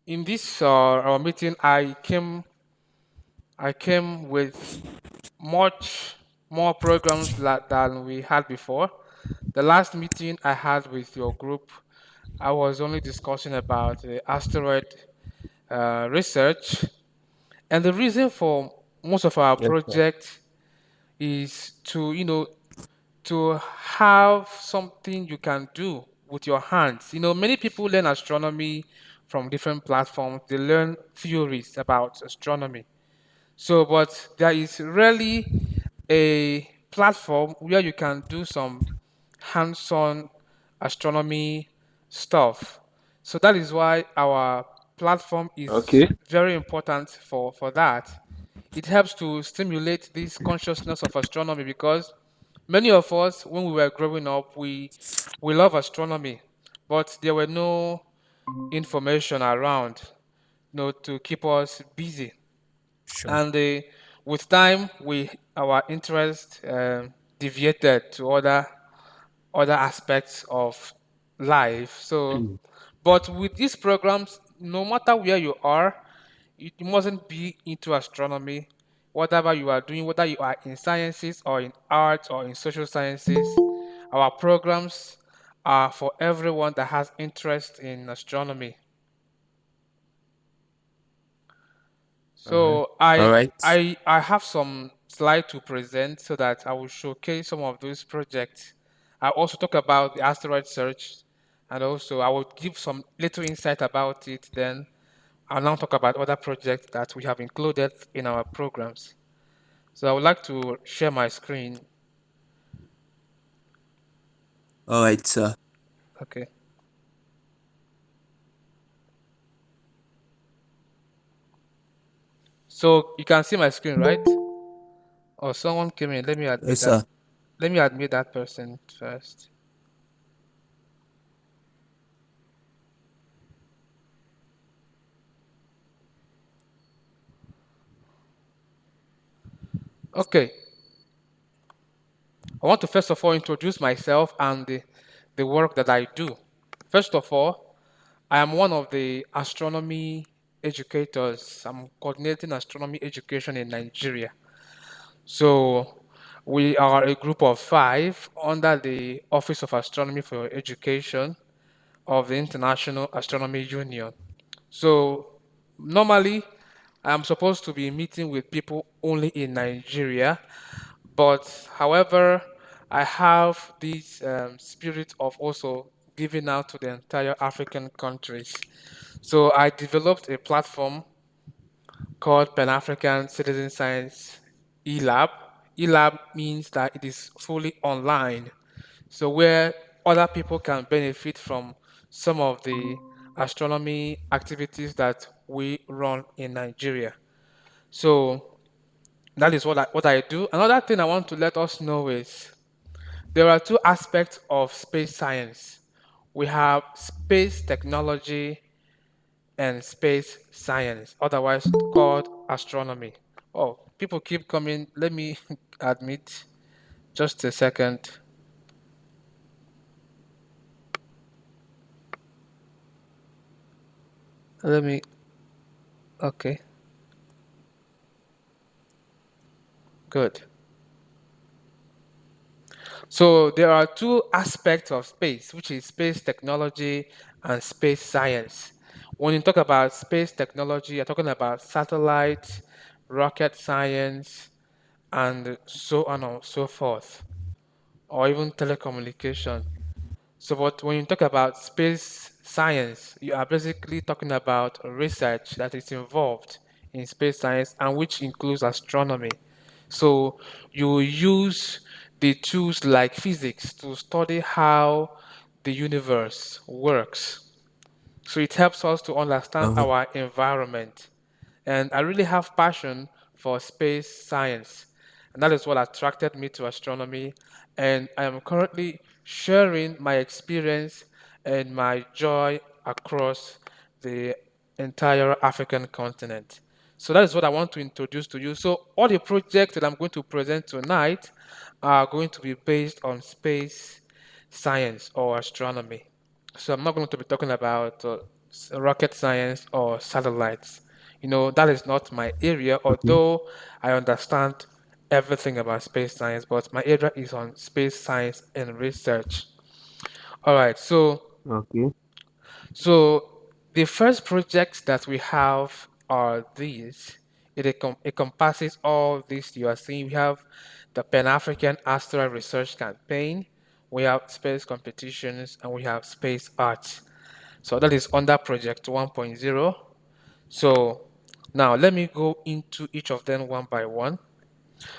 In this our meeting, I came with much more programs than we had before. The last meeting I had with your group, I was only discussing about the asteroid research, and the reason for most of our Yes, sir. project is to have something you can do with your hands. Many people learn astronomy from different platforms. They learn theories about astronomy. So, but there is rarely a platform where you can do some hands-on astronomy stuff. So that is why our platform is Okay. very important for that. It helps to stimulate this consciousness of astronomy because many of us, when we were growing up, we love astronomy, but there were no information around, to keep us busy. Sure. And with time, our interest deviated to other aspects of life. So, but with these programs, no matter where you are, you mustn't be into astronomy. Whatever you are doing, whether you are in sciences or in arts or in social sciences, our programs are for everyone that has interest in astronomy. All right. So I All right. I I have some slide to present so that I will showcase some of those projects. I also talk about the asteroid search, and also I will give some little insight about it. Then I'll now talk about other projects that we have included in our programs. So I would like to share my screen. All right, sir. Okay. So you can see my screen, right? Or someone came in. Let me admit Yes, that. sir. Let me admit that person first. Okay. I want to first of all introduce myself and the work that I do. First of all, I am one of the astronomy educators. I'm coordinating astronomy education in Nigeria. So we are a group of five under the Office of Astronomy for Education of the International Astronomy Union. So normally I'm supposed to be meeting with people only in Nigeria, but however, I have this spirit of also giving out to the entire African countries. So I developed a platform called Pan African Citizen Science eLab. eLab means that it is fully online, so where other people can benefit from some of the astronomy activities that we run in Nigeria. So that is what I do. Another thing I want to let us know is there are two aspects of space science. We have space technology and space science, otherwise called astronomy. Oh, people keep coming. Let me admit, just a second. Let me, okay, good. So there are two aspects of space, which is space technology and space science. When you talk about space technology, you're talking about satellites, rocket science, and so on and so forth, or even telecommunication. So, but when you talk about space science, you are basically talking about research that is involved in space science and which includes astronomy. So, you use the tools like physics to study how the universe works. So, it helps us to understand Uh-huh. our environment. And I really have passion for space science. And that is what attracted me to astronomy. And I am currently sharing my experience and my joy across the entire African continent. So that is what I want to introduce to you. So all the projects that I'm going to present tonight are going to be based on space science or astronomy. So I'm not going to be talking about rocket science or satellites. That is not my area, Okay. although I understand everything about space science, but my area is on space science and research. All right, Okay. so the first projects that we have are these. It encompasses all these you are seeing. We have the Pan-African Asteroid Research Campaign, we have space competitions, and we have space arts. So that is under Project 1.0. So now let me go into each of them one by one.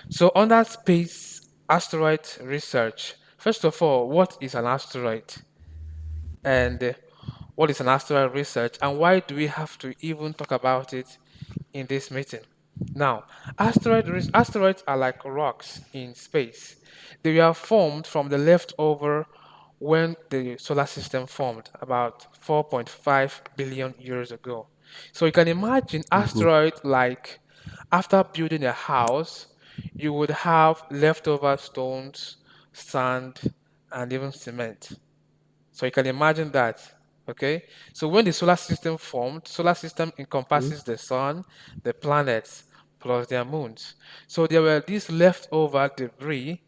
So under space asteroid research, first of all, what is an asteroid? And what is an asteroid research, and why do we have to even talk about it in this meeting? Now, asteroids are like rocks in space. They were formed from the leftover when the solar system formed about 4.5 billion years ago. So you can imagine Okay. asteroid like after building a house, you would have leftover stones, sand, and even cement. So you can imagine that. Okay. So when the solar system formed, solar system Okay. encompasses the sun, the planets, plus their moons. So there were these leftover debris.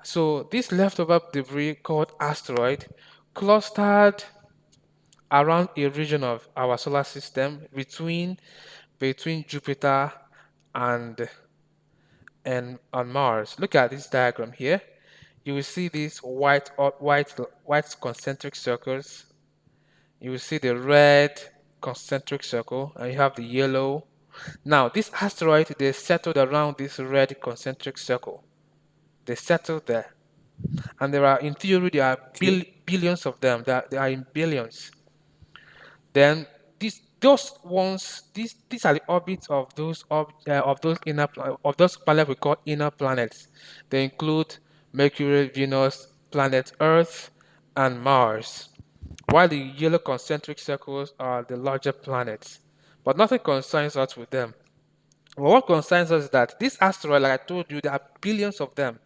So this leftover debris called asteroid clustered around a region of our solar system between Jupiter and on Mars. Look at this diagram here. You will see these white concentric circles. You will see the red concentric circle, and you have the yellow. Now, this asteroid, they settled around this red concentric circle. They settled there. And in theory, there are Okay. billions of them. They are in billions. Then those ones, these are the orbits of those planets we call inner planets. They include Mercury, Venus, planet Earth, and Mars. While the yellow concentric circles are the larger planets. But nothing concerns us with them. But what concerns us is that this asteroid, like I told you, there are billions of them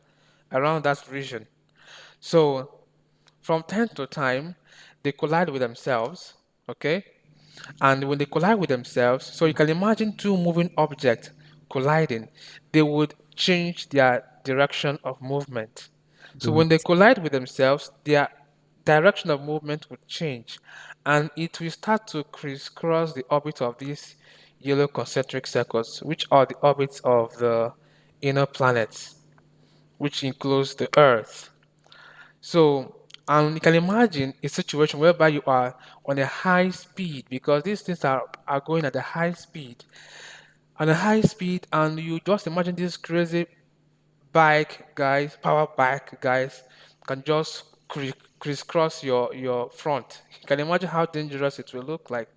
around that region. So from time to time, they collide with themselves, okay? And when they collide with themselves, so you can imagine two moving objects colliding, they would change their direction of movement. So Good. when they collide with themselves, their direction of movement would change, and it will start to crisscross the orbit of these yellow concentric circles, which are the orbits of the inner planets, which includes the Earth. So, and you can imagine a situation whereby you are on a high speed because these things are going at a high speed, and you just imagine these crazy power bike guys, can just crisscross your front. You can imagine how dangerous it will look like.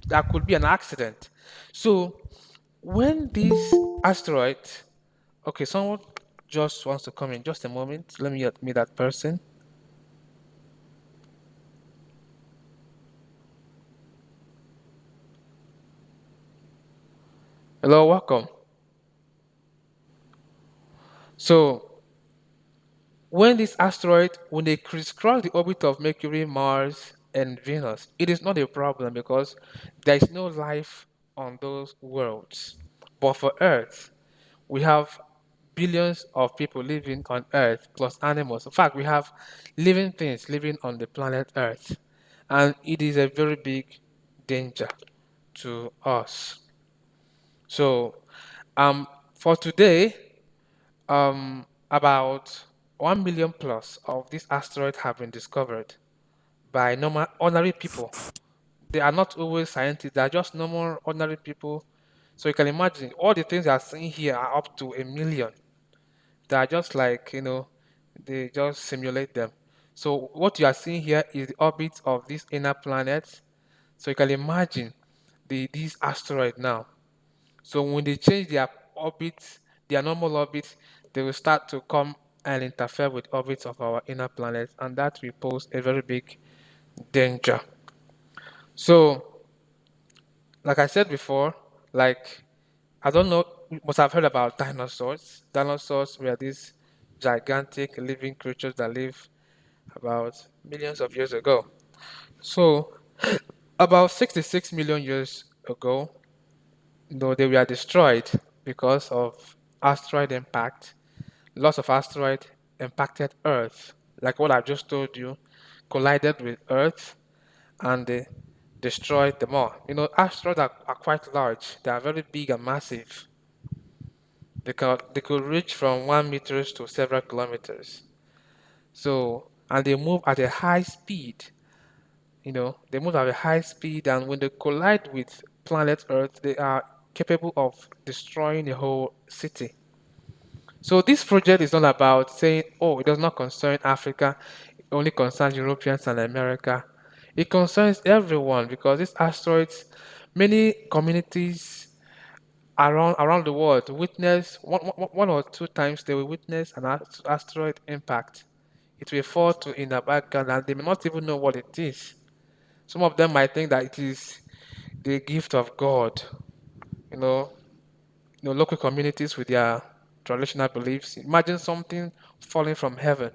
That could be an accident. So, when these asteroids, okay, someone just wants to come in. Just a moment. Let me meet that person. Hello, welcome. So, when they crisscross the orbit of Mercury, Mars, and Venus, it is not a problem because there is no life on those worlds. But for Earth, we have billions of people living on Earth plus animals. In fact, we have living things living on the planet Earth, and it is a very big danger to us. So, for today, about 1 million plus of these asteroids have been discovered by normal, ordinary people. They are not always scientists, they are just normal, ordinary people. So you can imagine all the things you are seeing here are up to a million. They are just like, they just simulate them. So what you are seeing here is the orbit of these inner planets. So you can imagine these asteroids now. So when they change their orbits, their normal orbits, they will start to come and interfere with orbits of our inner planets, and that will pose a very big danger. So, like I said before, like I don't know, you must have heard about dinosaurs. Dinosaurs were these gigantic living creatures that lived about millions of years ago. So, About 66 million years ago, they were destroyed because of asteroid impact. Lots of asteroid impacted Earth, like what I've just told you, collided with Earth and they destroyed them all. Asteroids are quite large. They are very big and massive. They could reach from 1 meters to several kilometers. So, and they move at a high speed. They move at a high speed, and when they collide with planet Earth, they are capable of destroying a whole city. So this project is not about saying, oh, it does not concern Africa, it only concerns Europeans and America. It concerns everyone because these asteroids, many communities around the world witness one or two times they will witness an asteroid impact. It will fall to in the background and they may not even know what it is. Some of them might think that it is the gift of God. You know, local communities with their traditional beliefs. Imagine something falling from heaven.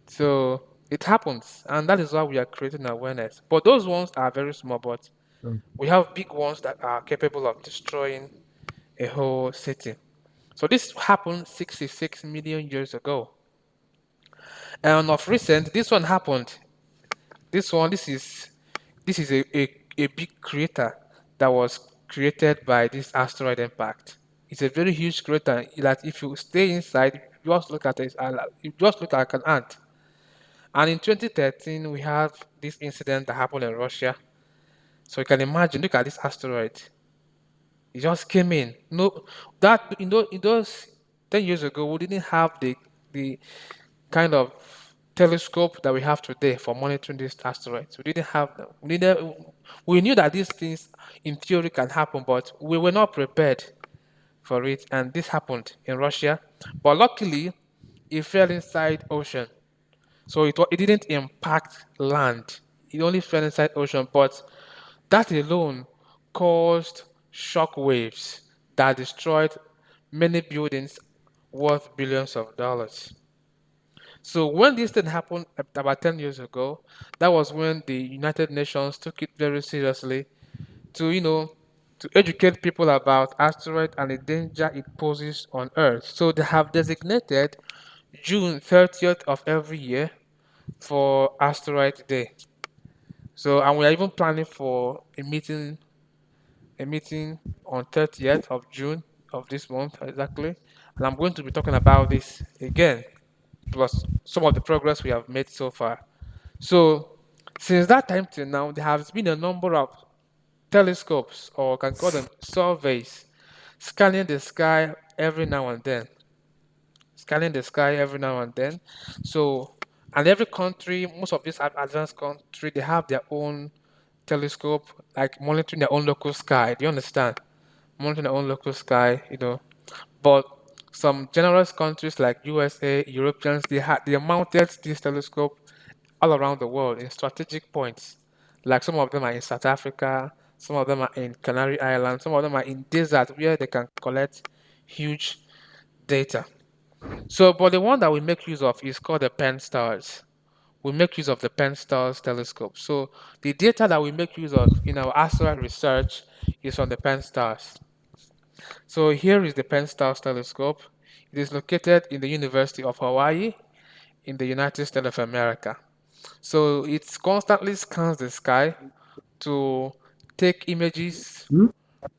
So it happens, and that is why we are creating awareness. But those ones are very small, but we have big ones that are capable of destroying a whole city. So this happened 66 million years ago. And of recent, this one happened. This is a big crater that was created by this asteroid impact. It's a very huge crater that if you stay inside, you just look at it, you just look like an ant. And in 2013, we have this incident that happened in Russia. So you can imagine, look at this asteroid. It just came in. No, that in those 10 years ago, we didn't have the kind of telescope that we have today for monitoring these asteroids. We didn't have them. We knew that these things in theory can happen, but we were not prepared for it. And this happened in Russia. But luckily, it fell inside ocean. So it didn't impact land. It only fell inside ocean. But that alone caused shock waves that destroyed many buildings worth billions of dollars. So when this thing happened about 10 years ago, that was when the United Nations took it very seriously to, to educate people about asteroid and the danger it poses on Earth. So they have designated June 30th of every year for Asteroid Day. So, and we are even planning for a meeting on 30th of June of this month exactly. And I'm going to be talking about this again, plus some of the progress we have made so far. So, since that time till now, there has been a number of telescopes, or can call them surveys, scanning the sky every now and then. Scanning the sky every now and then. So, and every country, most of these advanced country, they have their own telescope, like monitoring their own local sky. Do you understand? Monitoring their own local sky, But some generous countries like USA, Europeans, they mounted this telescope all around the world in strategic points. Like some of them are in South Africa, some of them are in Canary Islands, some of them are in desert where they can collect huge data. So, but the one that we make use of is called the Penn Stars. We make use of the Penn Stars telescope. So the data that we make use of in our asteroid research is from the Penn Stars. So here is the Penn Stars telescope. It is located in the University of Hawaii in the United States of America. So it constantly scans the sky to take images,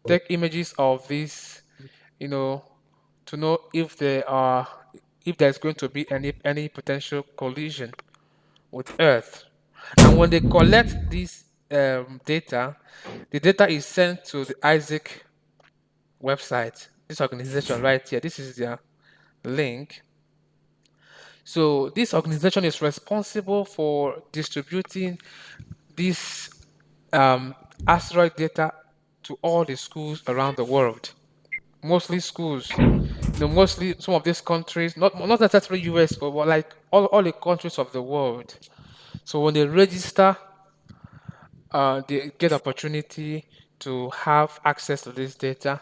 take images of this, you know, to know if there's going to be any potential collision with Earth. And when they collect this data, the data is sent to the Isaac website. This organization right here. This is their link. So this organization is responsible for distributing this um, asteroid data to all the schools around the world. Mostly schools, mostly some of these countries, not necessarily US, but like all the countries of the world. So when they register, they get opportunity to have access to this data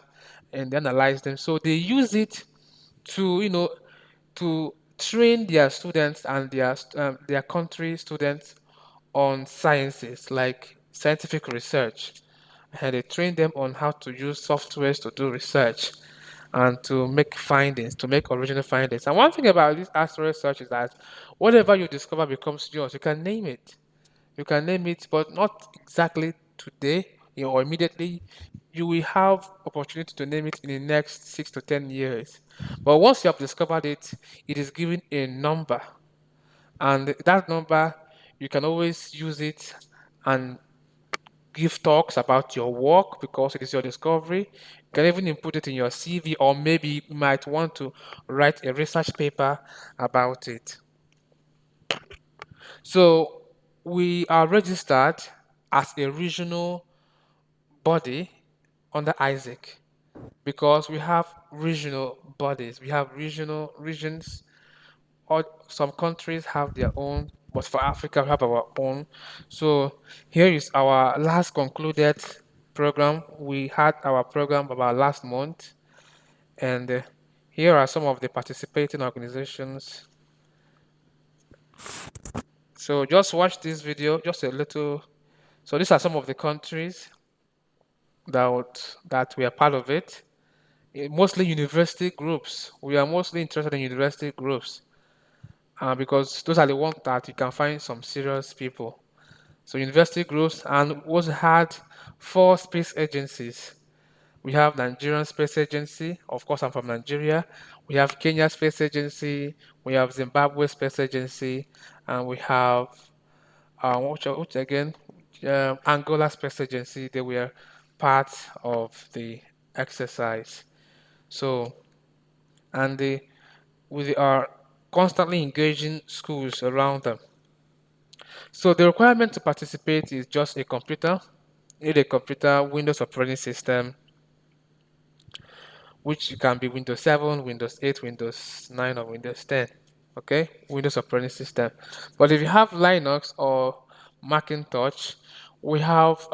and they analyze them. So they use it to to train their students and their country students on sciences like scientific research, and they train them on how to use softwares to do research and to make findings, to make original findings. And one thing about this astro research is that whatever you discover becomes yours. You can name it. You can name it, but not exactly today, or immediately. You will have opportunity to name it in the next 6 to 10 years. But once you have discovered it, it is given a number, and that number you can always use it and give talks about your work because it is your discovery. You can even input it in your CV, or maybe you might want to write a research paper about it. So we are registered as a regional body under Isaac because we have regional bodies. We have regional regions. Or some countries have their own, but for Africa we have our own. So here is our last concluded program. We had our program about last month, and here are some of the participating organizations. So just watch this video, just a little. So these are some of the countries that we are part of it. Mostly university groups. We are mostly interested in university groups because those are the ones that you can find some serious people. So university groups, and we also had four space agencies. We have Nigerian Space Agency. Of course, I'm from Nigeria. We have Kenya Space Agency. We have Zimbabwe Space Agency, and we have which again, Angola Space Agency. They were part of the exercise. So, and we are constantly engaging schools around them. So the requirement to participate is just a computer. You need a computer, Windows operating system, which can be Windows 7, Windows 8, Windows 9, or Windows 10. Okay, Windows operating system. But if you have Linux or Macintosh, we have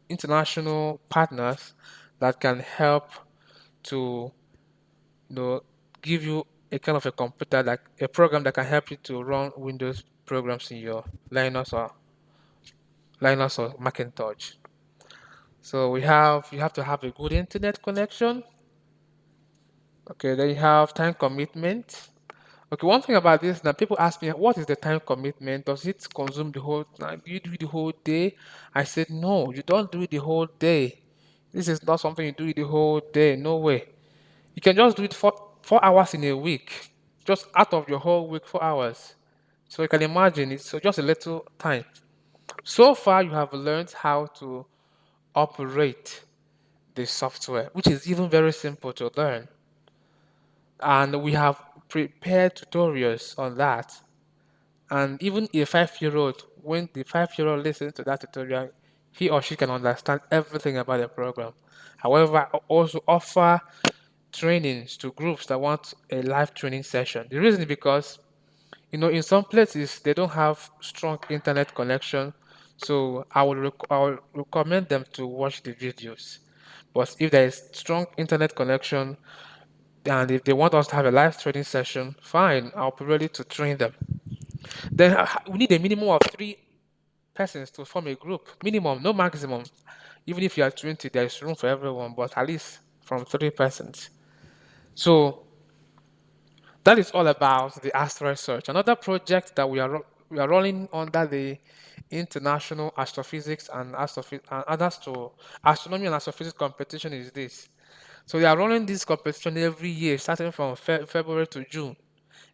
international partners that can help to you know give you a kind of a computer, like a program that can help you to run Windows programs in your Linux or Macintosh. So you have to have a good internet connection. Okay, then you have time commitment. Okay, one thing about this now, people ask me, what is the time commitment? Does it consume the whole time? Do you do it the whole day? I said, no, you don't do it the whole day. This is not something you do it the whole day. No way. You can just do it for 4 hours in a week, just out of your whole week, 4 hours. So you can imagine it's so just a little time. So far, you have learned how to operate the software, which is even very simple to learn. And we have prepared tutorials on that. And even a 5-year-old, when the 5-year-old listens to that tutorial, he or she can understand everything about the program. However, I also offer trainings to groups that want a live training session. The reason is because, in some places they don't have strong internet connection, so I will recommend them to watch the videos. But if there is strong internet connection, and if they want us to have a live training session, fine, I'll be ready to train them. Then we need a minimum of 3 persons to form a group. Minimum, no maximum. Even if you are 20, there is room for everyone, but at least from 3 persons. So that is all about the asteroid search. Another project that we are running under the International Astrophysics and Astronomy and Astrophysics competition is this. So we are running this competition every year, starting from February to June.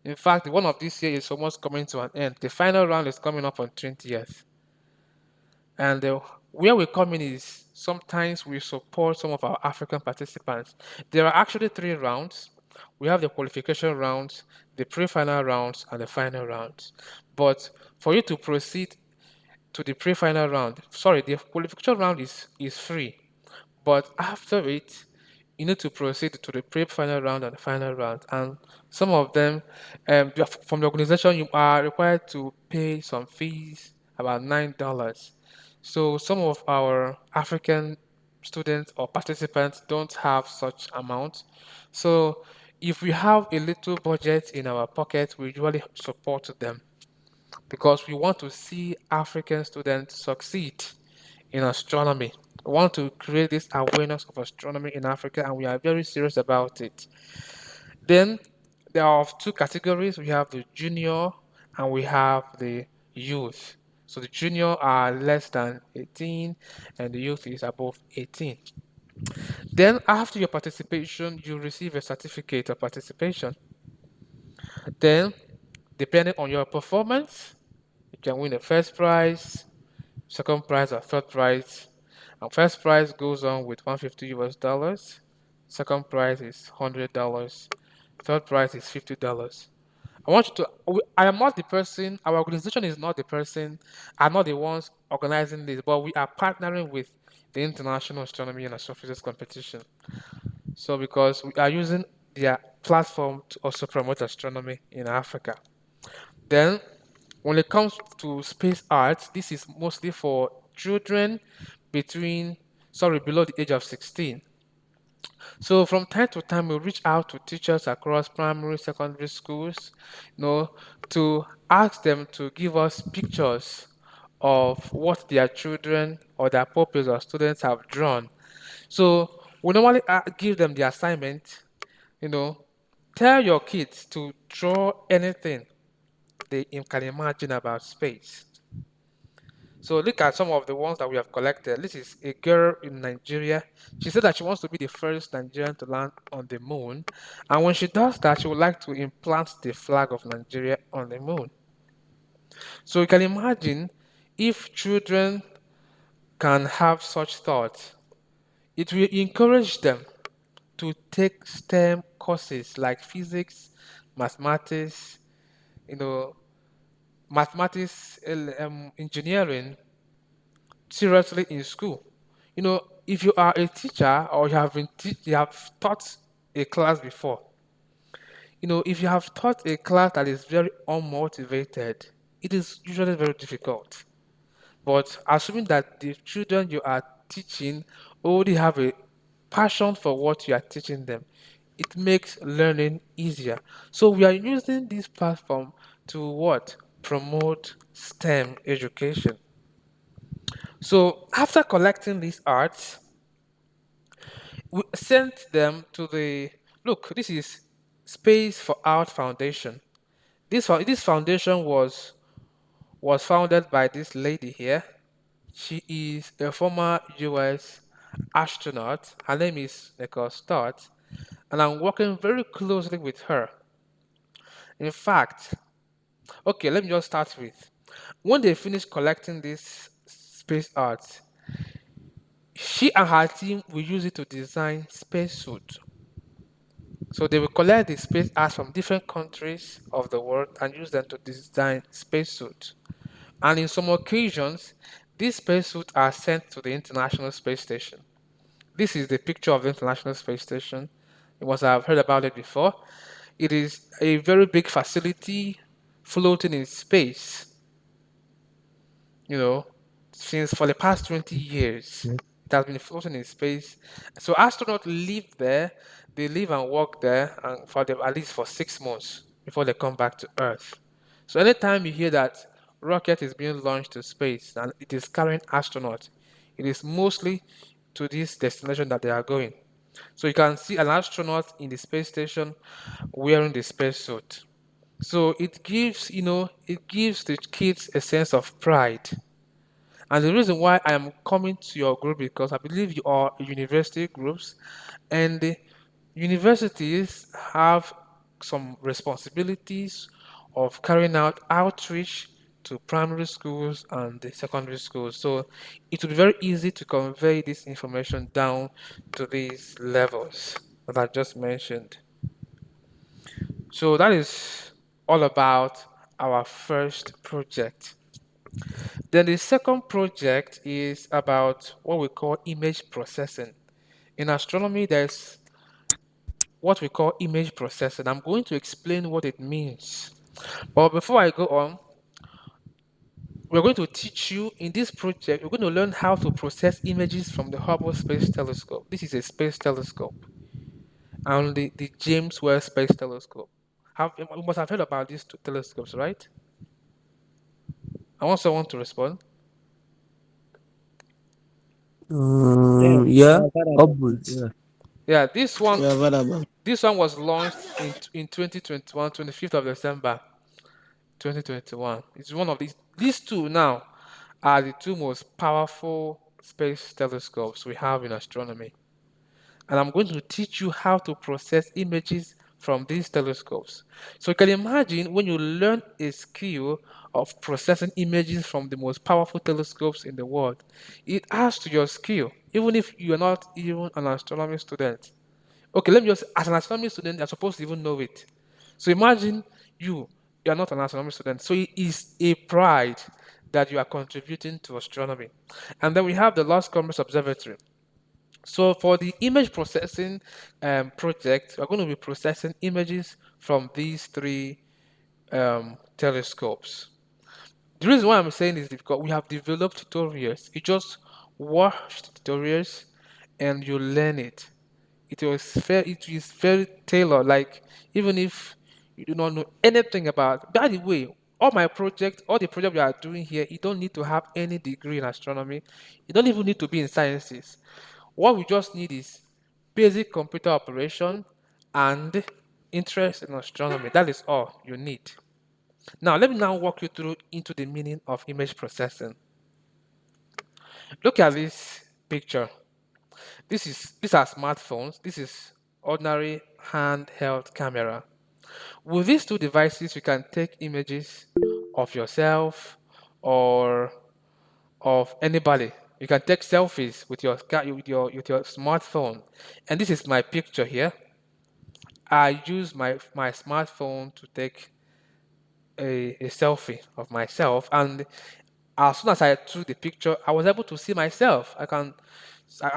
In fact, one of this year is almost coming to an end. The final round is coming up on 20th. And where we come in is sometimes we support some of our African participants. There are actually 3 rounds. We have the qualification rounds, the pre-final rounds, and the final rounds. But for you to proceed to the pre-final round, sorry, the qualification round is free. But after it, you need to proceed to the pre-final round and the final round. And some of them, from the organization, you are required to pay some fees, about $9. So some of our African students or participants don't have such amount. So if we have a little budget in our pocket, we usually support them. because we want to see African students succeed in astronomy. We want to create this awareness of astronomy in Africa, and we are very serious about it. Then there are two categories. We have the junior and we have the youth. So the junior are less than 18 and the youth is above 18. Then after your participation, you receive a certificate of participation. Then, depending on your performance, you can win a first prize, second prize, or third prize. And first prize goes on with 150 US dollars. Second prize is $100. Third prize is $50. I want you to. I am not the person. Our organization is not the person. I'm not the ones organizing this, but we are partnering with the International Astronomy and Astrophysics Competition. So because we are using their platform to also promote astronomy in Africa. Then, when it comes to space arts, this is mostly for children between, sorry, below the age of 16. So from time to time, we reach out to teachers across primary, secondary schools, you know, to ask them to give us pictures of what their children or their pupils or students have drawn. So we normally give them the assignment, you know, tell your kids to draw anything they can imagine about space. So look at some of the ones that we have collected. This is a girl in Nigeria. She said that she wants to be the first Nigerian to land on the moon. And when she does that, she would like to implant the flag of Nigeria on the moon. So you can imagine if children can have such thoughts, it will encourage them to take STEM courses like physics, mathematics, you know, mathematics, engineering, seriously in school. You know, if you are a teacher or you have taught a class before, you know, if you have taught a class that is very unmotivated, it is usually very difficult. But assuming that the children you are teaching already have a passion for what you are teaching them, it makes learning easier. So we are using this platform to what? Promote STEM education. So after collecting these arts, we sent them to the look. This is Space for Art Foundation. This foundation was founded by this lady here. She is a former U.S. astronaut. Her name is Nicole Stott, and I'm working very closely with her. In fact, okay, let me just start with when they finish collecting this space art, she and her team will use it to design spacesuit. So they will collect the space art from different countries of the world and use them to design spacesuits. And in some occasions, these spacesuits are sent to the International Space Station. This is the picture of the International Space Station. You must have heard about it before. It is a very big facility floating in space, you know, since for the past 20 years. It has been floating in space. So astronauts live there, they live and work there and for them at least for 6 months before they come back to Earth. So anytime you hear that rocket is being launched to space and it is carrying astronauts, it is mostly to this destination that they are going. So you can see an astronaut in the space station wearing the spacesuit. So it gives, it gives the kids a sense of pride. And the reason why I am coming to your group because I believe you are university groups, and the universities have some responsibilities of carrying out outreach to primary schools and the secondary schools. So it would be very easy to convey this information down to these levels that I just mentioned. So that is all about our first project. Then the second project is about what we call image processing. In astronomy, there's what we call image processing. I'm going to explain what it means. But before I go on, we're going to teach you in this project, we're going to learn how to process images from the Hubble Space Telescope. This is a space telescope, and the James Webb Space Telescope. You must have heard about these two telescopes, right? I want someone to respond. Yes, Yeah. I've heard about Hubble. it. Yeah. Yeah, We have heard about this one was launched in 2021, 25th of December 2021. It's one of these two now are the two most powerful space telescopes we have in astronomy. And I'm going to teach you how to process images from these telescopes. So you can imagine when you learn a skill of processing images from the most powerful telescopes in the world, it adds to your skill, even if you are not even an astronomy student. Okay, let me just, as an astronomy student, you're supposed to even know it. So imagine you are not an astronomy student. So it is a pride that you are contributing to astronomy. And then we have the Los Combres Observatory. So for the image processing project, we're going to be processing images from these three telescopes. The reason why I'm saying is because we have developed tutorials. You just watch the tutorials and you learn it. It is very tailored. Like even if you do not know anything about. By the way, all the project we are doing here, you don't need to have any degree in astronomy. You don't even need to be in sciences. What we just need is basic computer operation and interest in astronomy. That is all you need. Now, let me now walk you through into the meaning of image processing. Look at this picture. These are smartphones. This is ordinary handheld camera. With these two devices, you can take images of yourself or of anybody. You can take selfies with your smartphone. And this is my picture here. I use my smartphone to take a selfie of myself, and as soon as I took the picture, I was able to see myself. I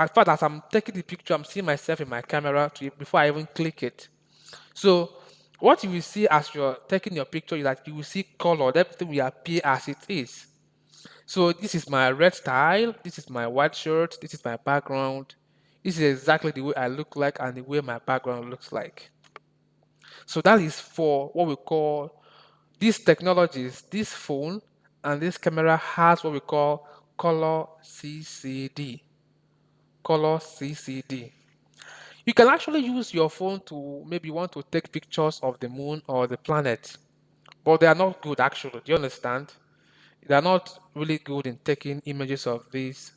thought as I'm taking the picture, I'm seeing myself in my camera before I even click it. So, what you will see as you're taking your picture is that you will see color. Everything will appear as it is. So, this is my red style. This is my white shirt. This is my background. This is exactly the way I look like and the way my background looks like. So, that is for what we call these technologies, this phone and this camera has what we call color CCD. Color CCD. You can actually use your phone to maybe want to take pictures of the moon or the planet, but they are not good actually. Do you understand? They are not really good in taking images of these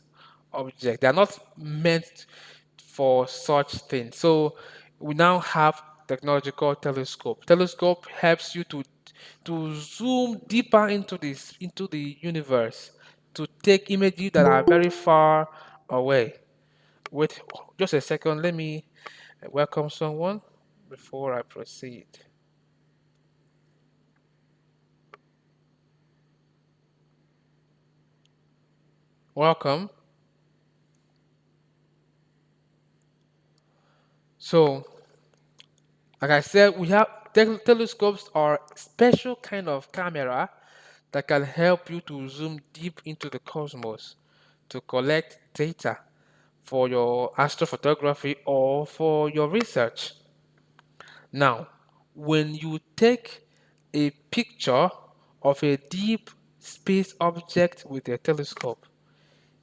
objects. They are not meant for such things. So we now have technological telescope. Telescope helps you to zoom deeper into the universe to take images that are very far away. Wait just a second. Let me welcome someone before I proceed. Welcome. So, like I said, we have telescopes are special kind of camera that can help you to zoom deep into the cosmos to collect data for your astrophotography or for your research. Now, when you take a picture of a deep space object with a telescope,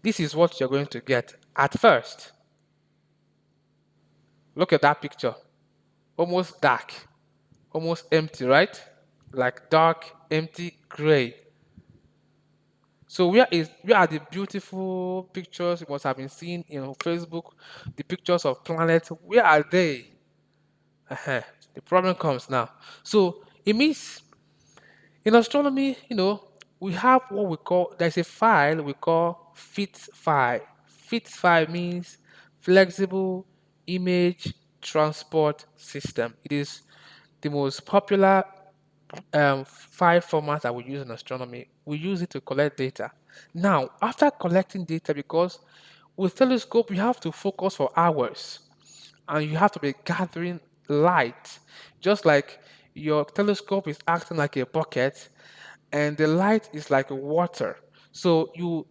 this is what you're going to get. At first, look at that picture. Almost dark, almost empty, right? Like dark, empty, gray. So where are the beautiful pictures you must have been seeing in Facebook, the pictures of planets? Where are they? uh The problem comes now. So it means in astronomy, we have what we call there's a file we call FITS file. FITS file means flexible image transport system. It is the most popular file format that we use in astronomy. We use it to collect data. Now, after collecting data, because with telescope you have to focus for hours and you have to be gathering light, just like your telescope is acting like a bucket and the light is like water. So you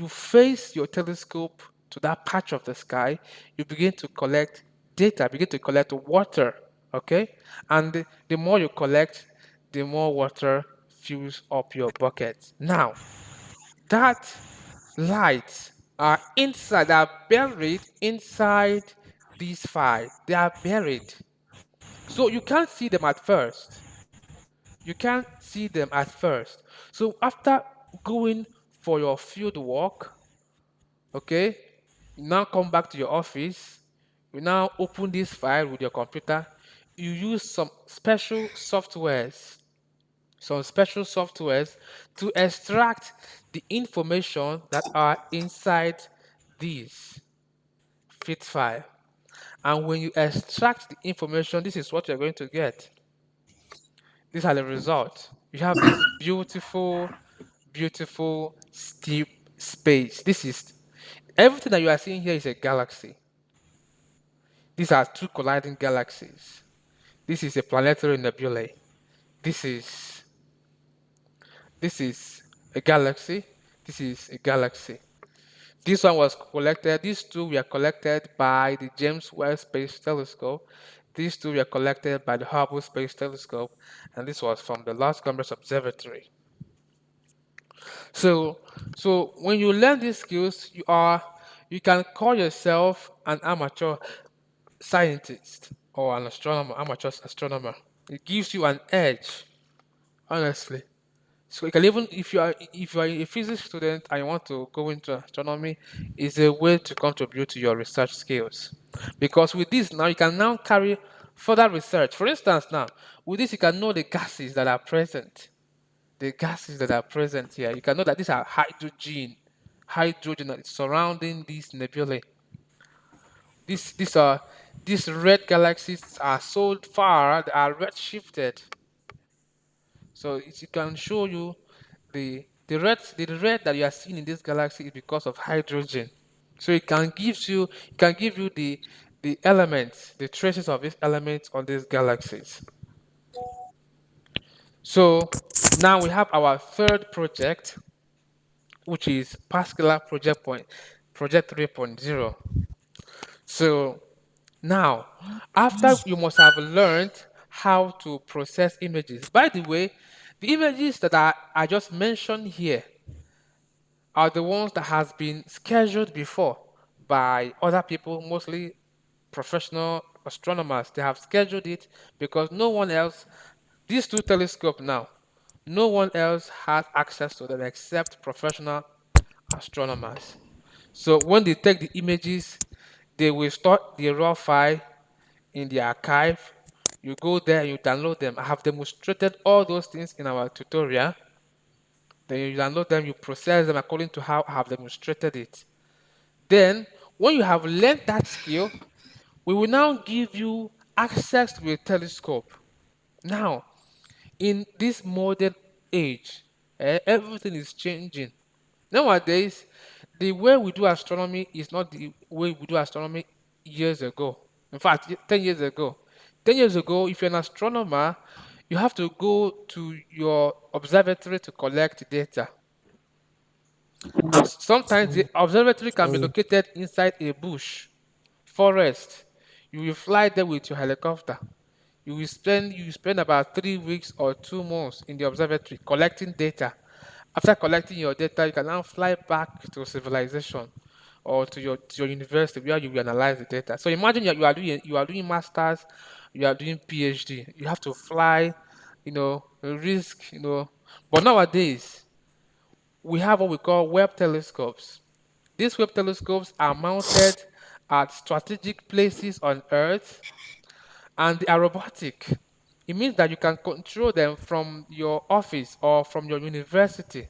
face your telescope to that patch of the sky, you begin to collect data, begin to collect water, okay? And the more you collect, the more water fills up your bucket. Now, that lights are inside, they are buried inside these five. They are buried. So you can't see them at first. You can't see them at first. So after going for your field work, okay, you now come back to your office, you now open this file with your computer, you use some special softwares to extract the information that are inside these fit file. And when you extract the information, this is what you're going to get. These are the results. You have this beautiful, beautiful steep space. This is everything that you are seeing here is a galaxy. These are two colliding galaxies. This is a planetary nebulae. This is this is a galaxy. This is a galaxy. This one was collected. These two were collected by the James Webb Space Telescope. These two were collected by the Hubble Space Telescope, and this was from the Los Angeles Observatory. So, so when you learn these skills, you can call yourself an amateur scientist or an astronomer, amateur astronomer. It gives you an edge, honestly. So you can even if you are a physics student and you want to go into astronomy, is a way to contribute to your research skills. Because with this now you can now carry further research. For instance, now with this you can know the gases that are present. The gases that are present here. You can know that these are hydrogen that is surrounding these nebulae. These are these red galaxies are so far they are redshifted. So it can show you the red that you are seeing in this galaxy is because of hydrogen. So it can give you the elements, the traces of these elements on these galaxies. So now we have our third project, which is Pascal Project 3.0. So now, after you must have learned how to process images. By the way, the images that I just mentioned here are the ones that has been scheduled before by other people, mostly professional astronomers. They have scheduled it because no one else, these two telescopes now, no one else has access to them except professional astronomers. So when they take the images, they will store the raw file in the archive. You go there, you download them. I have demonstrated all those things in our tutorial. Then you download them, you process them according to how I have demonstrated it. Then, when you have learned that skill, we will now give you access to a telescope. Now, in this modern age, everything is changing. Nowadays, the way we do astronomy is not the way we do astronomy years ago. In fact, 10 years ago. 10 years ago, if you're an astronomer, you have to go to your observatory to collect data. And sometimes the observatory can be Sorry. located inside a bush, forest. You will fly there with your helicopter. You spend about 3 weeks or 2 months in the observatory collecting data. After collecting your data, you can now fly back to civilization or to your university where you will analyze the data. So imagine you are doing masters, you are doing PhD. You have to fly, risk, But nowadays we have what we call web telescopes. These web telescopes are mounted at strategic places on Earth and they are robotic. It means that you can control them from your office or from your university.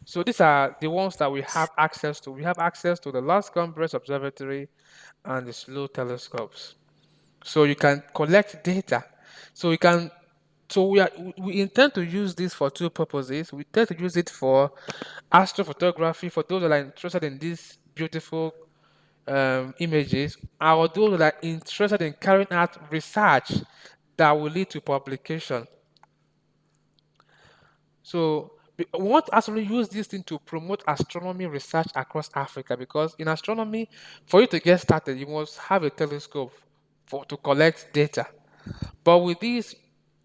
So these are the ones that we have access to. We have access to the Los Angeles Observatory and the slow telescopes. So you can collect data. So we can so we intend to use this for two purposes. We intend to use it for astrophotography for those that are interested in these beautiful images, or those that are interested in carrying out research that will lead to publication. So we want to actually use this thing to promote astronomy research across Africa because in astronomy, for you to get started, you must have a telescope to collect data. But with these,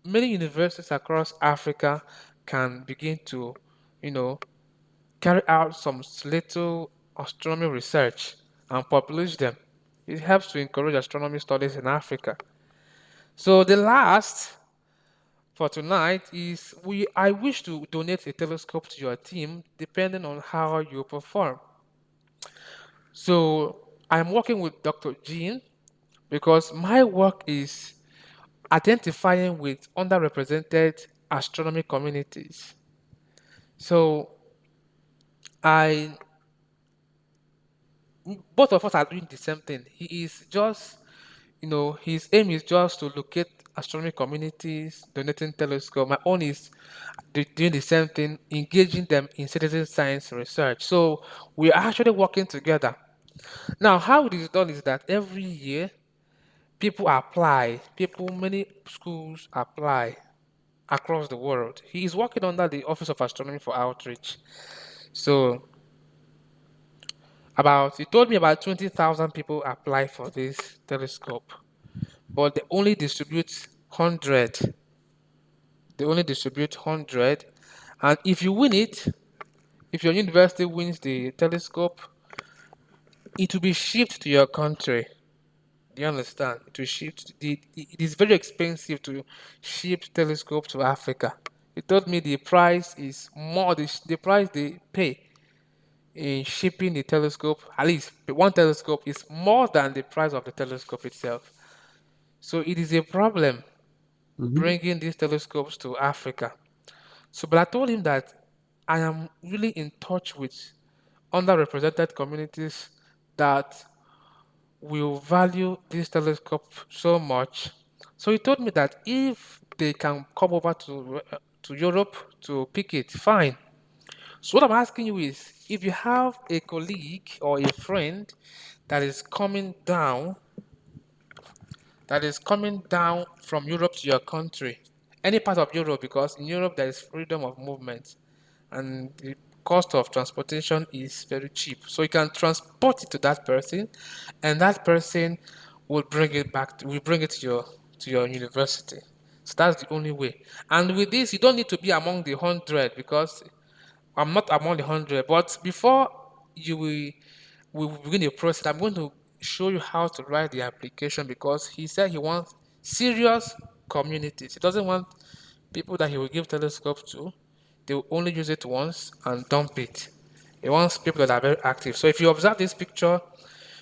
many universities across Africa can begin to, you know, carry out some little astronomy research and publish them. It helps to encourage astronomy studies in Africa. So the last for tonight is we I wish to donate a telescope to your team depending on how you perform. So I'm working with Dr. Jean because my work is identifying with underrepresented astronomy communities. So I both of us are doing the same thing. He is just, his aim is just to locate astronomy communities, donating telescope. My own is doing the same thing, engaging them in citizen science research. So we are actually working together. Now, how it is done is that every year people apply, many schools apply across the world. He is working under the Office of Astronomy for Outreach. So he told me about 20,000 people apply for this telescope, but they only distribute 100. They only distribute 100. And if you win it, if your university wins the telescope, it will be shipped to your country. Do you understand? It will ship. It is very expensive to ship telescope to Africa. He told me the price is more. The price they pay in shipping the telescope, at least one telescope, is more than the price of the telescope itself. So it is a problem Mm-hmm. bringing these telescopes to Africa. So, but I told him that I am really in touch with underrepresented communities that will value this telescope so much. So he told me that if they can come over to Europe to pick it, fine. So what I'm asking you is, if you have a colleague or a friend that is coming down, from Europe to your country, any part of Europe, because in Europe there is freedom of movement and the cost of transportation is very cheap. So you can transport it to that person, and that person will bring it to your university. So that's the only way. And with this, you don't need to be among the 100 because I'm not among the 100. But before you will begin the process, I'm going to show you how to write the application because he said he wants serious communities. He doesn't want people that he will give telescopes to. They will only use it once and dump it. He wants people that are very active. So if you observe this picture,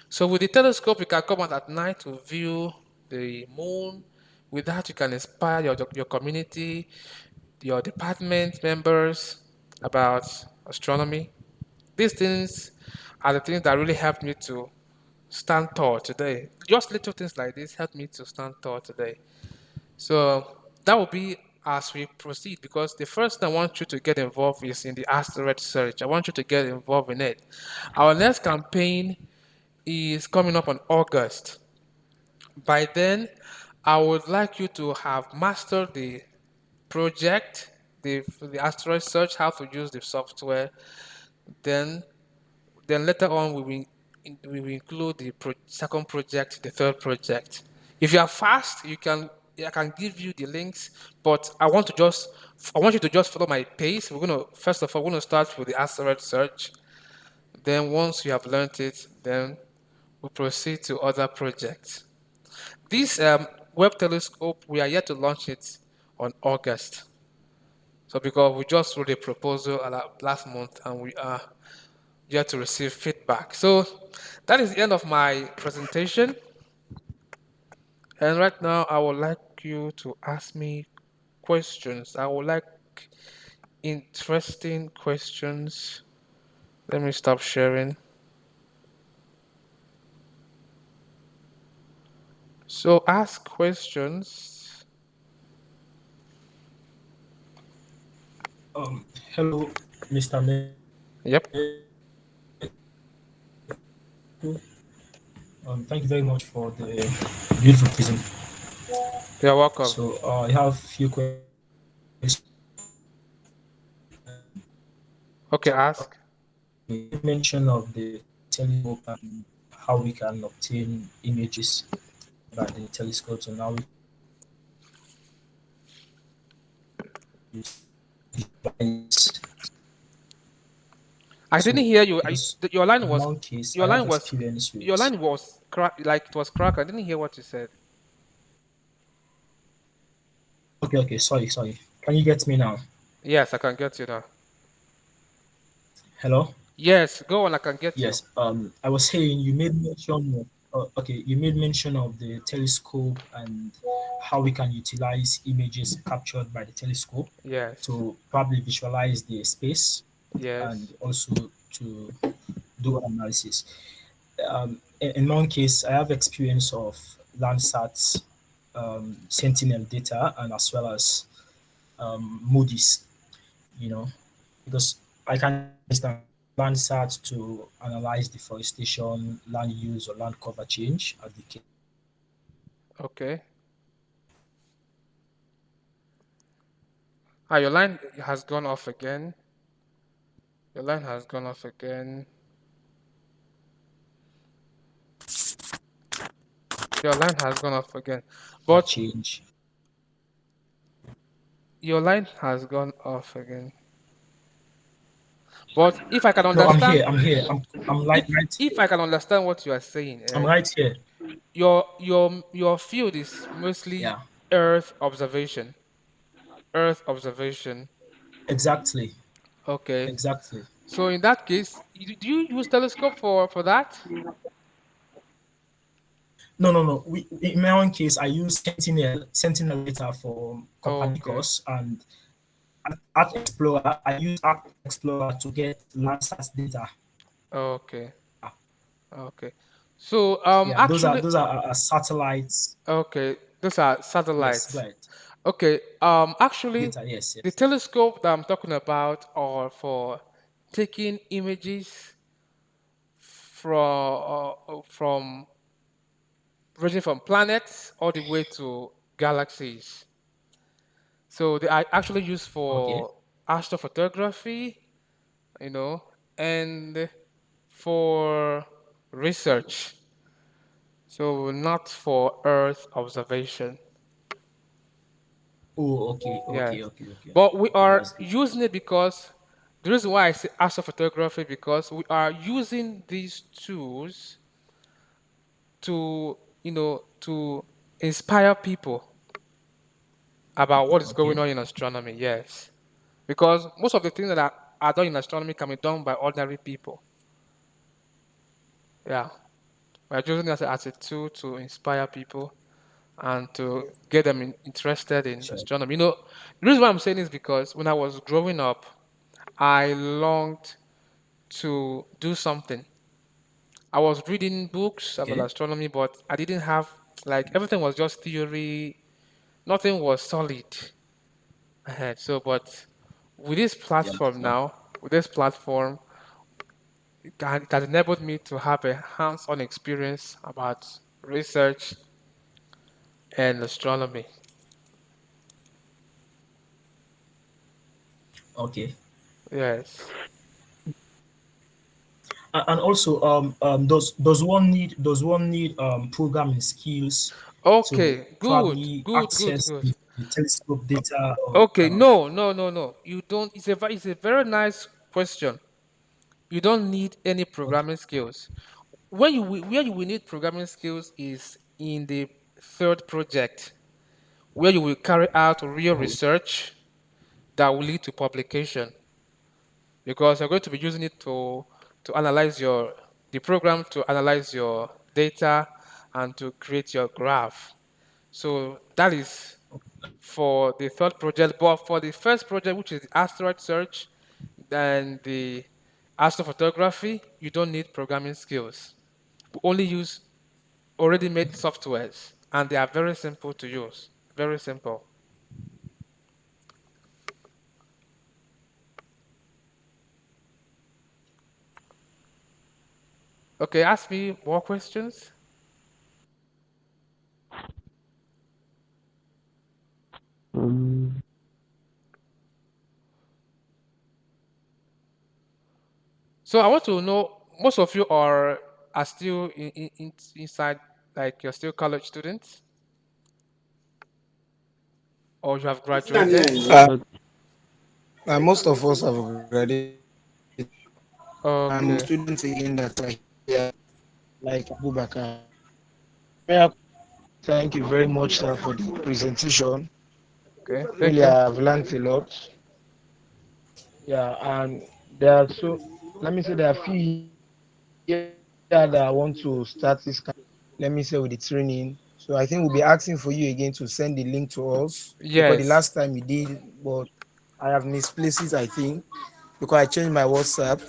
so with the telescope, you can come out at night to view the moon. With that, you can inspire your community, your department members about astronomy. These things are the things that really helped me to stand tall today. Just little things like this helped me to stand tall today. So that will be as we proceed because the first thing I want you to get involved is in the asteroid search. I want you to get involved in it. Our next campaign is coming up on August. By then, I would like you to have mastered the project, the asteroid search, how to use the software. Then, later on, we will include the second project, the third project. If you are fast, I can give you the links, but I want you to just follow my pace. First of all, we're gonna start with the asteroid search. Then once you have learned it, then we'll proceed to other projects. This web telescope, we are yet to launch it on August. So because we just wrote a proposal last month and we are yet to receive feedback. So that is the end of my presentation. And right now, I would like you to ask me questions. I would like interesting questions. Let me stop sharing. So ask questions. Hello, Mr. Yep, Thank you very much for the beautiful presentation. you're welcome. So I have a few questions. Okay, ask. You mentioned of the telescope and how we can obtain images by the telescopes and how we use visualize. I didn't So hear you. because Your line in was, one case your I have line was, experience your with. line was like it was cracked. I didn't hear what you said. Okay, sorry. Can you get me now? Yes, I can get you now. Hello? Yes, go on. I can get you. Yes. I was saying you made mention of you made mention of the telescope and how we can utilize images captured by the telescope Yes, to probably visualize the space and yes. also to do analysis. In my own case, I have experience of Landsat, Sentinel data, and as well as Moody's. You know, because I can use, for instance, Landsat to analyze deforestation, land use, or land cover change, as the case may be. Okay. Ah, your line has gone off again. Your line has gone off again. Your line has gone off again. Cover But change. your line has gone off again. But if I can No, I'm understand, here. I'm here. I'm if right if here. I can understand what you are saying, I'm right? right here. Your field is mostly Yeah, Earth observation. Earth observation. exactly. Okay. Exactly. So in that case, do you use telescope for that? No. In my own case, I use Sentinel data for Okay. Copernicus and Art Explorer. I use Art Explorer to get Landsat data. Okay. Yeah, Okay. So yeah. actually, Those are satellites. okay, those are Yes, satellites. right. Okay. Actually, Data. Yes, the yes. telescope that I'm talking about are for taking images from ranging from planets all the way to galaxies. So they are actually used Okay. for astrophotography, you know, and for research. So not for Earth observation. Oh, Yes. okay. But we Okay, are that's good. using it because the reason why I say astrophotography because we are using these tools to, to inspire people about what is going Okay. on in astronomy. Yes. Because most of the things that are done in astronomy can be done by ordinary people. Yeah. We're using it as a tool to inspire people and to get them interested in Sure. astronomy. The reason why I'm saying is because when I was growing up, I longed to do something. I was reading books about Okay. astronomy, but I didn't have, like, everything was just theory, nothing was solid ahead. So, but with this Yeah. platform Yeah. now, with this platform, it has enabled me to have a hands on experience about research and astronomy. Okay. Yes. And also, does one need programming skills to Okay, probably access good. the telescope data or Okay, no. You don't. It's a very nice question. You don't need any okay. programming skills. Where you will need programming skills is in the third project, where you will carry out real Oh, research that will lead to publication. Because you're going to be using it to analyze the program to analyze your data and to create your graph. So that is for the third project. But for the first project, which is the asteroid search, then the astrophotography, you don't need programming skills. We only use already made softwares, and they are very simple to use. Very simple. Okay, ask me more questions. Um, So I want to know, most of you are still inside, like you're still college students, or you have graduated. but most of us have graduated and more students again that are Okay. here, like Abubakar. Mr. Miracle, thank you very much, sir, for the presentation. Okay. Thank Really, you. I have learned a lot. Yeah, and there are so let me say there are few here that want to start this kind of let me say with the training. So I think we'll be asking for you again to send the link to us because the last Yes. time you did, but I have misplaced it, I think, because I changed my WhatsApp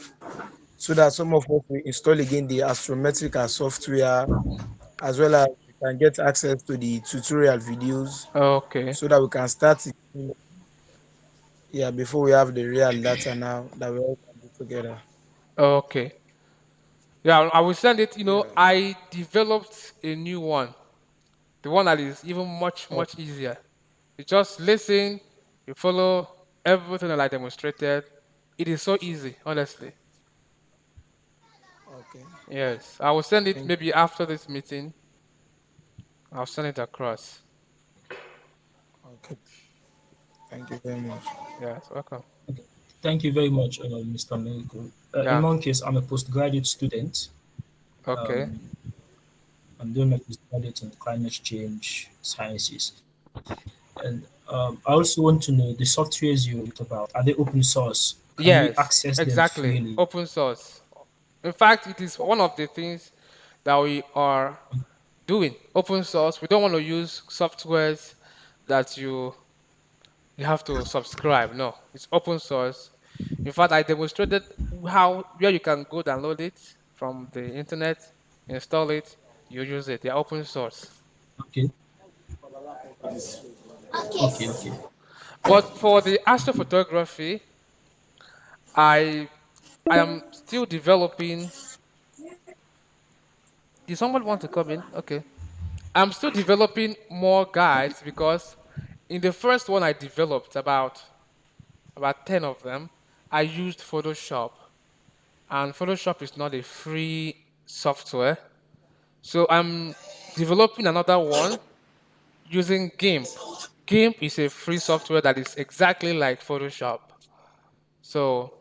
so that some of us will install again the astrometrical software as well as we can get access to the tutorial videos Okay. so that we can start it, yeah, before we have the real data now that we all can do together. Okay. Yeah, I will send it. Yeah. I developed a new one. The one that is even much, Oh, much easier. You just listen, you follow everything that I demonstrated. It is so easy, honestly. okay. Yes. I will send it Thank maybe after this meeting. I'll send it across. okay. Thank you very much. Yes, welcome. Okay. Thank you very much, Mr. Miracle. In Yeah. my case, I'm a postgraduate student. Okay. Um, I'm doing my postgraduate in climate change sciences. And I also want to know the softwares you talked about. Are they open source? Can we Yes, access them exactly. freely? Open source. In fact, it is one of the things that we are doing. Open source. We don't want to use softwares that you have to subscribe. No, it's open source. In fact, I demonstrated how where you can go download it from the internet, install it, you use it. They're open source. Okay, okay, okay. But for the astrophotography, I I am still developing. Did someone want to come in? Okay. I'm still developing more guides because in the first one I developed about 10 of them, I used Photoshop. And Photoshop is not a free software. So I'm developing another one using GIMP. GIMP is a free software that is exactly like Photoshop. So,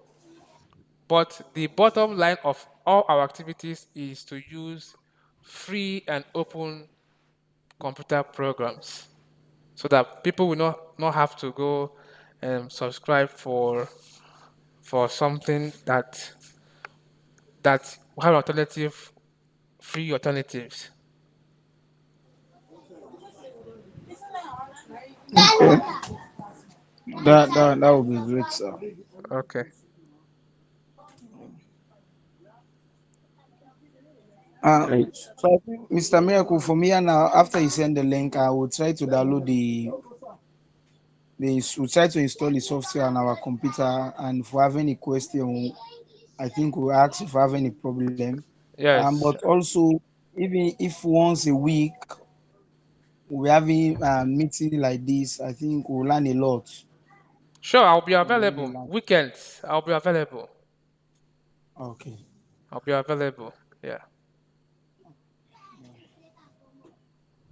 but the bottom line of all our activities is to use free and open computer programs so that people will not have to go and subscribe for something that have alternative free alternatives. Okay. That would be great, sir. Okay. Uh, I, so I think Mr. Miracle, for me and now after you send the link, I will try to download we'll try to install the software on our computer, and if we have any question, I think we'll ask if we have any problem. Yes. But also, even if once a week we're having a meeting like this, I think we'll learn a lot. Sure, I'll be We'll really available. learn. Weekends, I'll be available. Okay. I'll be available. Yeah.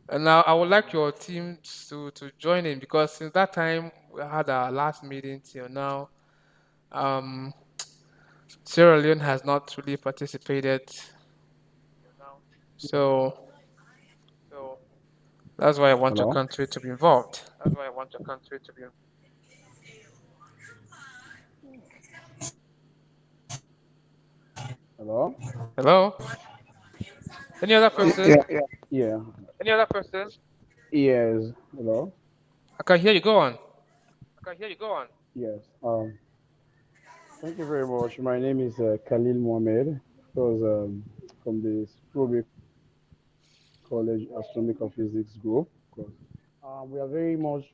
And now I would like your team to join in because since that time we had our last meeting till now, um, Sierra Leone has not really participated. So that's why I want your hello? country to be involved. Hello? Hello? Any other Yeah. person? Yeah. Yes. Hello? I can hear you. Go on. Yes. Thank you very much. My name is Khalil Mohammed. Was from the Strobe College Astronomical Physics Group. We are very much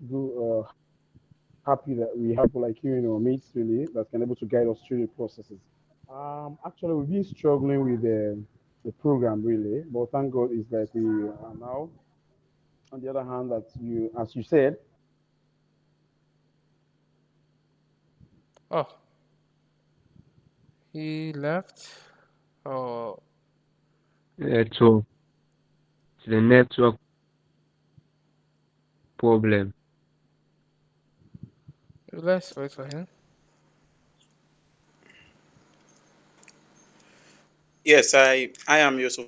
happy that we have people like you in our midst, really, that can able to guide us through the processes. Actually, we've been struggling with the program, really, but thank God it's like we are now. On the other hand, that you, as you said, Oh, he left. Oh, network, the network problem. let's wait for him. Yes, I am Yusuf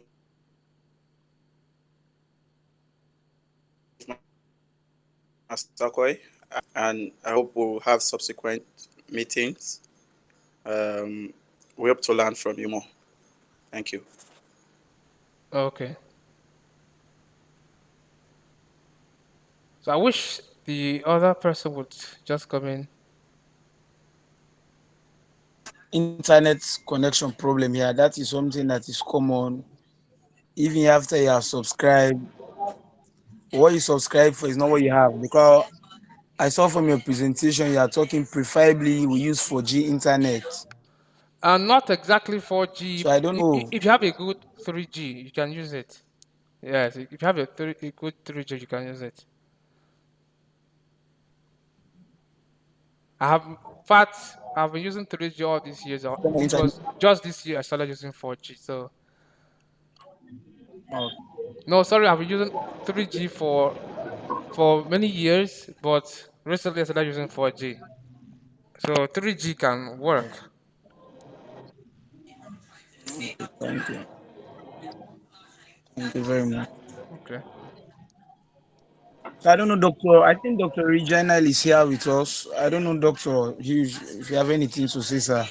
Masakoy, and I hope we'll have subsequent meetings. We hope to learn from you more. Thank you. Okay. So I wish the other person would just come in. Internet connection problem here. That is something that is common. Even after you have subscribed, what you subscribe for is not what you have. Because I saw from your presentation you are talking preferably we use 4G internet. And not exactly 4G. So I don't know. If you have a good 3G, you can use it. Yes, if you have a good 3G, you can use it. I have, in fact, I've been using 3G all these years. It Internet. was just this year I started using 4G. So, Oh, no, sorry, I've been using 3G for many years, but recently I started using 4G. So 3G can work. thank you. Thank you very much. Okay. So I don't know, Doctor. I think Dr. Reginald is here with us. I don't know, Doctor Hughes, if you have anything to say, sir.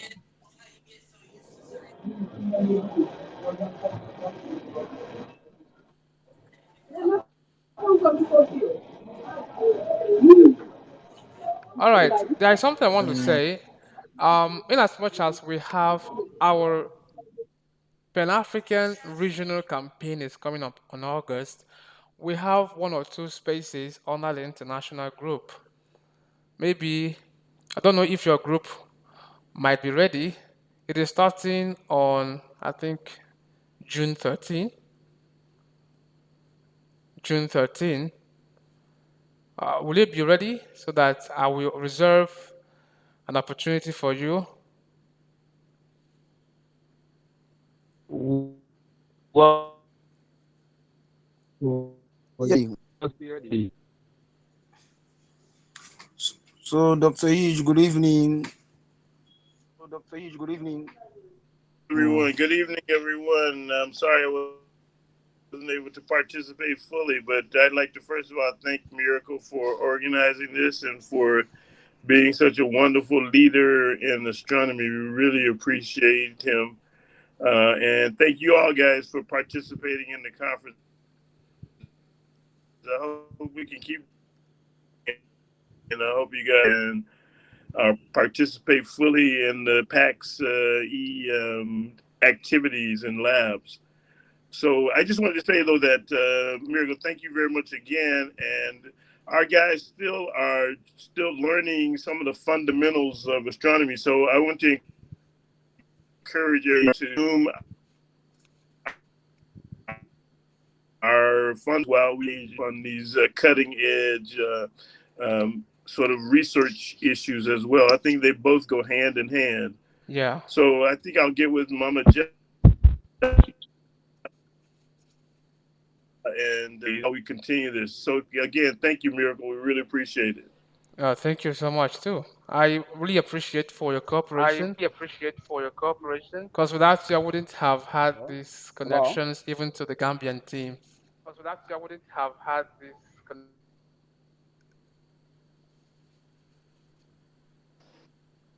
All right. There is something I want to Mm, say. In as much as we have our Pan African regional campaign is coming up on August, we have one or two spaces under the international group. Maybe, I don't know if your group might be ready. It is starting on, I think, June 13. June 13. Will you be ready so that I will reserve an opportunity for you? yeah. So, Dr. Hughes, good evening. Everyone. Mm. Good evening, everyone. I'm sorry I wasn't able to participate fully, but I'd like to first of all thank Miracle for organizing this and for being such a wonderful leader in astronomy. We really appreciate him. And thank you all guys for participating in the conference. I hope we can keep doing this. And I hope you guys participate fully in the PAX activities and labs. So I just wanted to say though that Miracle, thank you very much again. And our guys still learning some of the fundamentals of astronomy. So I want to encourage everyone to Zoom our fundamentals while we on these cutting edge sort of research issues as well. I think they both go hand in hand. Yeah. So I think I'll get with Mama and how we continue this. So again, thank you, Miracle. We really appreciate it. Thank you so much too. I really appreciate for your cooperation because without you, I wouldn't have had these Hello? connections even to the Gambian team.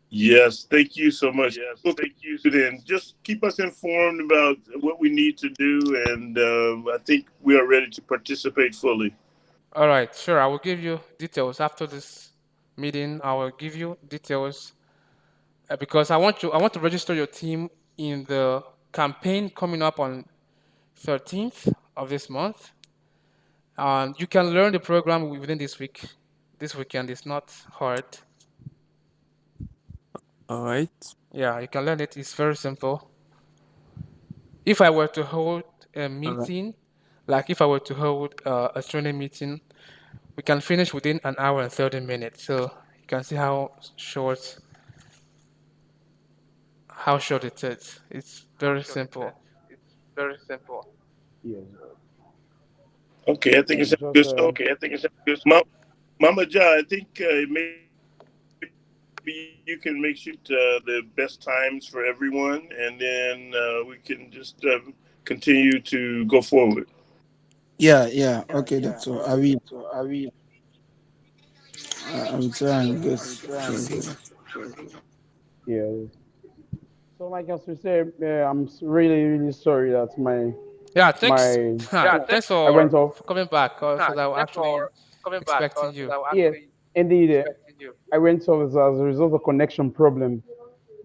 Yes, thank you so much. We'll continue and just keep us informed about what we need to do, and I think we are ready to participate fully. All right, sure. I will give you details after this meeting. I will give you details because I want to register your team in the campaign coming up on 13th of this month. You can learn the program within this week. This weekend is not hard. All right. Yeah, you can learn it. It's very simple. If I were to hold a All right. meeting, like if I were to hold a training meeting, we can finish within an hour and 30 minutes. So you can see how short it is. It's very simple. Yes. Okay, I think it's Just good. So, Ma- Mama Ja, I think it may be time maybe you can make shoot the best times for everyone, and then we can just continue to go forward. Yeah, yeah. Okay, doctor. I will try and get to. Yeah. So, like as we said, I'm really, really sorry that Yeah, thanks. my Thanks I went off. for coming back. Because I was actually expecting you. Yes, indeed, I went off as a result of connection problem.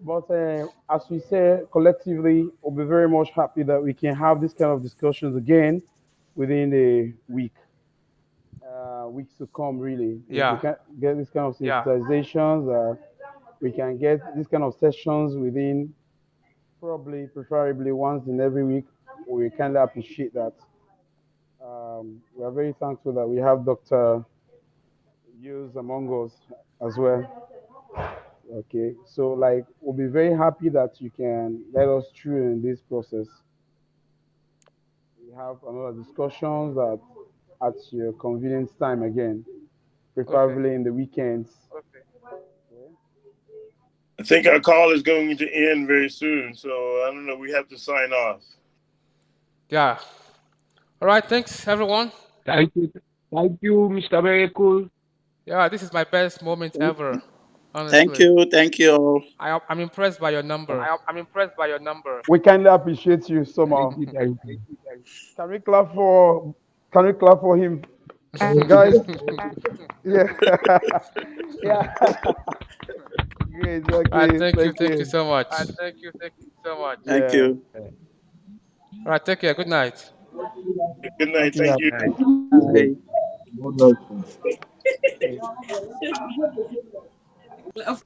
But as we say collectively, we'll be very much happy that we can have this kind of discussions again within the weeks to come. Really, if we Yeah. can get this kind of sensitizations, we can get this kind of sessions within probably, preferably once in every week. We kindly appreciate that. We are very thankful that we have Dr. Hughes among us as well. Okay, so like we'll be very happy that you can let us through in this process. We have another discussions at your convenience time again, Okay. preferably in the weekends. I think our call is going to end very soon, so I don't know. We have to sign off. Yeah. All right. Thanks, everyone. Thank you, Mr. Miracle. Yeah, this is my best moment ever. Thank Honestly, you. Thank you all. I'm impressed by your number. We kindly appreciate you somehow. Thank you. Can we clap for can we clap for him? Guys, yeah. Yeah. Great, All right. okay, Thank you. thank Thank you you. so much. Thank Yeah. you. All right. Take care. Good night. Good night. Thank you. Thank you. Nice. Bye. God bless you. Yeah.